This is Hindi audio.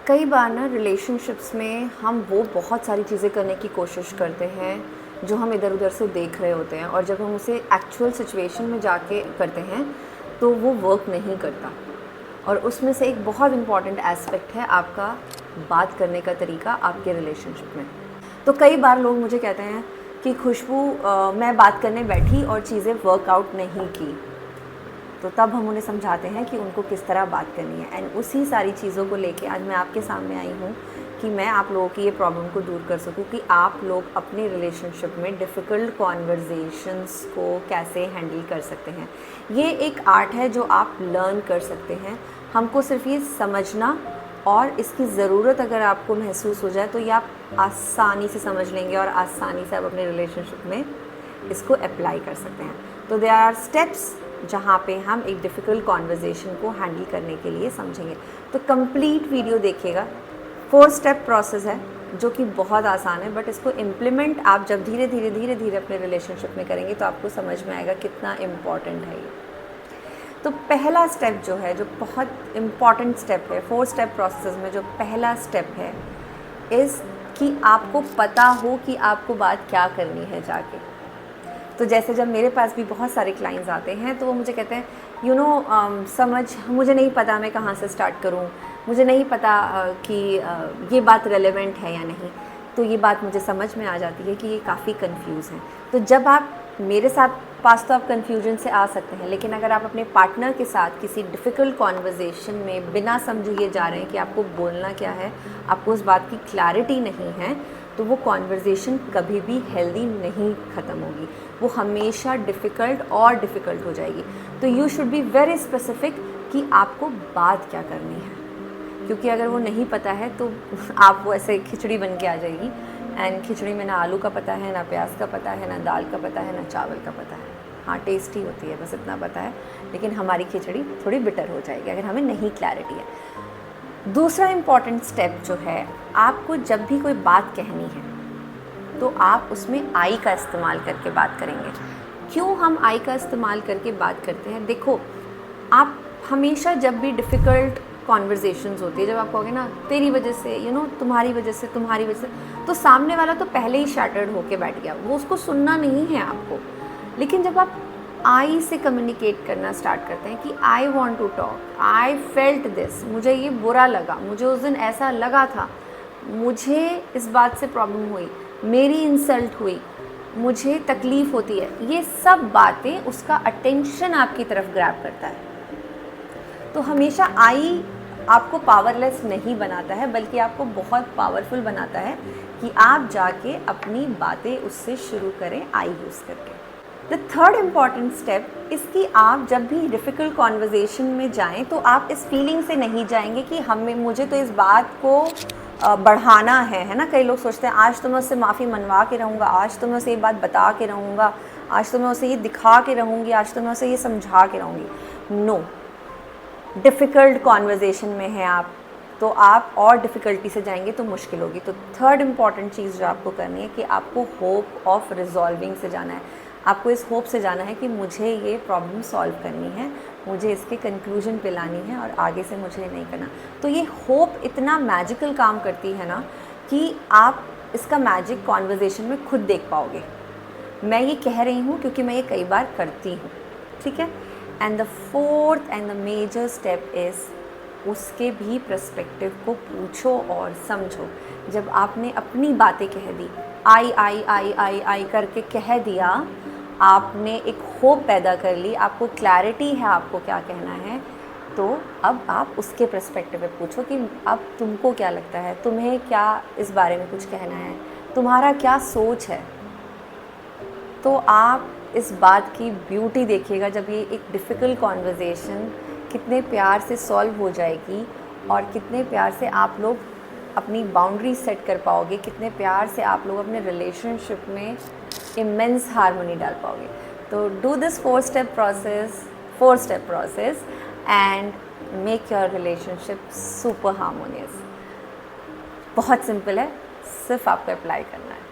कई बार ना रिलेशनशिप्स में हम वो बहुत सारी चीज़ें करने की कोशिश करते हैं जो हम इधर उधर से देख रहे होते हैं, और जब हम उसे एक्चुअल सिचुएशन में जाके करते हैं तो वो वर्क नहीं करता। और उसमें से एक बहुत इम्पॉर्टेंट एस्पेक्ट है आपका बात करने का तरीका आपके रिलेशनशिप में। तो कई बार लोग मुझे कहते हैं कि खुशबू मैं बात करने बैठी और चीज़ें वर्कआउट नहीं की। तो तब हम उन्हें समझाते हैं कि उनको किस तरह बात करनी है। एंड उसी सारी चीज़ों को लेके आज मैं आपके सामने आई हूँ कि मैं आप लोगों की ये प्रॉब्लम को दूर कर सकूँ कि आप लोग अपने रिलेशनशिप में डिफ़िकल्ट कॉन्वर्जेशंस को कैसे हैंडल कर सकते हैं। ये एक आर्ट है जो आप लर्न कर सकते हैं। हमको सिर्फ ये समझना और इसकी ज़रूरत अगर आपको महसूस हो जाए तो ये आप आसानी से समझ लेंगे और आसानी से आप अपने रिलेशनशिप में इसको अप्लाई कर सकते हैं। तो देयर आर स्टेप्स जहाँ पे हम एक डिफ़िकल्ट कॉन्वर्जेशन को हैंडल करने के लिए समझेंगे। तो कंप्लीट वीडियो देखिएगा। 4 स्टेप प्रोसेस है जो कि बहुत आसान है, बट इसको इम्प्लीमेंट आप जब धीरे धीरे अपने रिलेशनशिप में करेंगे तो आपको समझ में आएगा कितना इम्पॉर्टेंट है ये। तो पहला स्टेप जो है, जो बहुत इम्पॉर्टेंट स्टेप है 4 स्टेप प्रोसेस में, जो पहला स्टेप है इज़ कि आपको पता हो कि आपको बात क्या करनी है जाके। तो जैसे जब मेरे पास भी बहुत सारे क्लाइंट्स आते हैं तो वो मुझे कहते हैं समझ मुझे नहीं पता मैं कहाँ से स्टार्ट करूँ, मुझे नहीं पता कि ये बात रेलेवेंट है या नहीं। तो ये बात मुझे समझ में आ जाती है कि ये काफ़ी कंफ्यूज हैं। तो जब आप मेरे साथ पास तो आप कन्फ्यूजन से आ सकते हैं, लेकिन अगर आप अपने पार्टनर के साथ किसी डिफ़िकल्ट कॉन्वर्जेशन में बिना समझे जा रहे हैं कि आपको बोलना क्या है, आपको उस बात की क्लैरिटी नहीं है, तो वो कॉन्वर्जेशन कभी भी हेल्दी नहीं ख़त्म होगी, वो हमेशा डिफ़िकल्ट हो जाएगी। तो you should be very specific कि आपको बात क्या करनी है, क्योंकि अगर वो नहीं पता है तो आप वो ऐसे खिचड़ी बन के आ जाएगी। एंड खिचड़ी में ना आलू का पता है, ना प्याज का पता है, ना दाल का पता है, ना चावल का पता है। हाँ, टेस्टी होती है, बस इतना पता है, लेकिन हमारी खिचड़ी थोड़ी बिटर हो जाएगी अगर हमें नहीं क्लैरिटी है। दूसरा इम्पॉर्टेंट स्टेप जो है, आपको जब भी कोई बात कहनी है तो आप उसमें आई का इस्तेमाल करके बात करेंगे। क्यों हम आई का इस्तेमाल करके बात करते हैं? देखो, आप हमेशा जब भी डिफ़िकल्ट कॉन्वर्जेशंस होती है, जब आप कहोगे ना तेरी वजह से, तुम्हारी वजह से, तुम्हारी वजह से, तो सामने वाला तो पहले ही शैटर्ड होके बैठ गया, वो उसको सुनना नहीं है आपको। लेकिन जब आप आई से कम्युनिकेट करना स्टार्ट करते हैं कि I want to talk, I felt this, मुझे ये बुरा लगा, मुझे उस दिन ऐसा लगा था, मुझे इस बात से प्रॉब्लम हुई, मेरी इंसल्ट हुई, मुझे तकलीफ़ होती है, ये सब बातें उसका अटेंशन आपकी तरफ ग्रैब करता है। तो हमेशा आई आपको पावरलेस नहीं बनाता है, बल्कि आपको बहुत पावरफुल बनाता है कि आप जाके अपनी बातें उससे शुरू करें आई यूज़ करके। द थर्ड इम्पॉर्टेंट स्टेप इसकी, आप जब भी डिफ़िकल्ट कॉन्वर्जेशन में जाएं तो आप इस फीलिंग से नहीं जाएंगे कि मुझे तो इस बात को बढ़ाना है ना। कई लोग सोचते हैं आज तो मैं उससे माफ़ी मनवा के रहूँगा, आज तो मैं उसे ये बात बता के रहूँगा, आज तो मैं उसे ये दिखा के रहूँगी, आज तो मैं उसे ये समझा के रहूँगी। नो, डिफ़िकल्ट कॉन्वर्जेशन में है आप, तो आप और डिफ़िकल्टी से जाएंगे तो मुश्किल होगी। तो थर्ड इम्पॉर्टेंट चीज़ जो आपको करनी है कि आपको होप ऑफ रिजॉल्विंग से जाना है। आपको इस होप से जाना है कि मुझे ये प्रॉब्लम सॉल्व करनी है, मुझे इसके कंक्लूजन पे लानी है और आगे से मुझे नहीं करना। तो ये होप इतना मैजिकल काम करती है ना कि आप इसका मैजिक कॉन्वर्जेशन में खुद देख पाओगे। मैं ये कह रही हूँ क्योंकि मैं ये कई बार करती हूँ, ठीक है। And the fourth and the major step is उसके भी पर्सपेक्टिव को पूछो और समझो। जब आपने अपनी बातें कह दी, आई करके कह दिया, आपने एक होप पैदा कर ली, आपको क्लैरिटी है आपको क्या कहना है, तो अब आप उसके पर्सपेक्टिव पे पूछो कि अब तुमको क्या लगता है, तुम्हें क्या इस बारे में कुछ कहना है, तुम्हारा क्या सोच है। तो आप इस बात की ब्यूटी देखिएगा जब ये एक डिफ़िकल्ट कॉन्वर्जेशन कितने प्यार से सॉल्व हो जाएगी और कितने प्यार से आप लोग अपनी बाउंड्री सेट कर पाओगे, कितने प्यार से आप लोग अपने रिलेशनशिप में इमेंस हार्मनी डाल पाओगे। तो do this 4 step process and make your relationship super harmonious. बहुत सिंपल है, सिर्फ आपको अप्लाई करना है।